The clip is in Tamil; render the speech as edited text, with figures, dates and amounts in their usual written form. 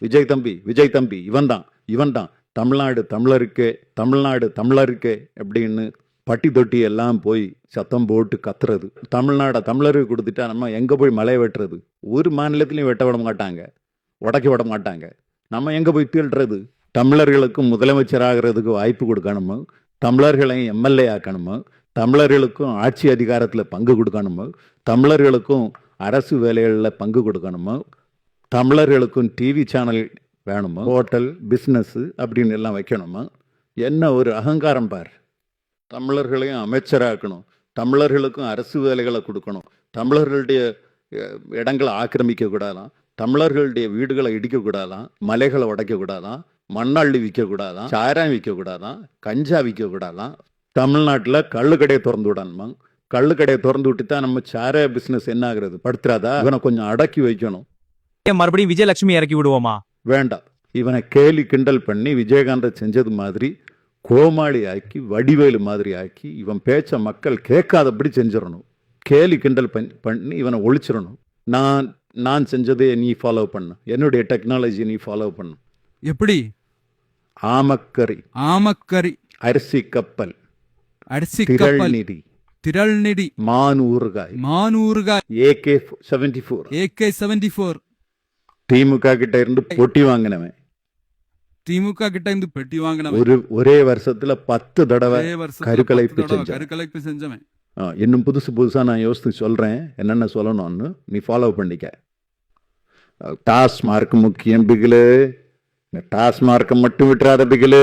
விஜய் தம்பி இவன் தான் தமிழ்நாடு தமிழருக்கு அப்படின்னு பட்டி தொட்டி எல்லாம் போய் சத்தம் போட்டு கத்துறது. தமிழருக்கு கொடுத்துட்டா நம்ம எங்கே போய் மலையை வெட்டுறது? ஒரு மாநிலத்திலையும் வெட்ட விட மாட்டாங்க, உடைக்க விட மாட்டாங்க. நம்ம எங்கே போய் தீழ்றது? தமிழர்களுக்கும் முதலமைச்சராகிறதுக்கு வாய்ப்பு கொடுக்கணுமோ, தமிழர்களையும் எம்எல்ஏ ஆக்கணுமோ, தமிழர்களுக்கும் ஆட்சி அதிகாரத்தில் பங்கு கொடுக்கணுமோ, தமிழர்களுக்கும் அரசு வேலைகளில் பங்கு கொடுக்கணுமோ, தமிழர்களுக்கும் டிவி சேனல் வேணுமோ, ஹோட்டல் பிஸ்னஸ்ஸு அப்படின்னு எல்லாம் வைக்கணுமா? என்ன ஒரு அகங்காரம் பார்! தமிழர்களையும் அமைச்சராக்கணும், தமிழர்களுக்கும் அரசு வேலைகளை கொடுக்கணும், தமிழர்களுடைய இடங்களை ஆக்கிரமிக்கக்கூடாதான், தமிழர்களுடைய வீடுகளை இடிக்கக்கூடாதான், மலைகளை உடைக்கக்கூடாதான், மண்ணள்ளி விற்கக்கூடாதான், சாராயம் விற்கக்கூடாதான், கஞ்சா விற்கக்கூடாதான். தமிழ்நாட்டில் கள்ளுக்கடையை திறந்து விடணுமா? கள்ளுக்கடையை திறந்து விட்டு தான் நம்ம சாராய பிஸ்னஸ் என்ன ஆகுறது? படுத்துறாதா? இவனை கொஞ்சம் அடக்கி வைக்கணும். மறுபடியும் விஜயலட்சுமி இறக்கி விடுவோமா? வேண்டாம். இவனை கேலி கிண்டல் பண்ணி விஜயகாந்தை செஞ்சது மாதிரி கோமாளி ஆக்கி வடிவேலு மாதிரி ஆக்கி இவன் பேச்ச மக்கள் கேட்காதபடி செஞ்சிடணும். கேலி கிண்டல் பண்ணி இவனை ஒழிச்சிடணும். நான் செஞ்சதே நீ ஃபாலோ பண்ணு, என்னுடைய டெக்னாலஜி நீ ஃபாலோ பண்ணு. எப்படி? ஆமக்கறி, அரிசி கப்பல், திரள்நிதி, மானூறுகாய், AK-74 திமுக கிட்ட இருந்து பெட்டி வாங்கினவன். ஒரே வருஷத்துல 10 தடவை கருக்கலைப்பு செஞ்சவன். இன்னும் புதுசா நான் யோசித்து சொல்றேன் என்னென்ன சொல்லணும்னு, நீ ஃபாலோ பண்ணிக்க. டாஸ்மார்க் முக்கியம் பிகிலு, டாஸ்மார்க்கை மட்டும் விட்டுறாத பிகிலு.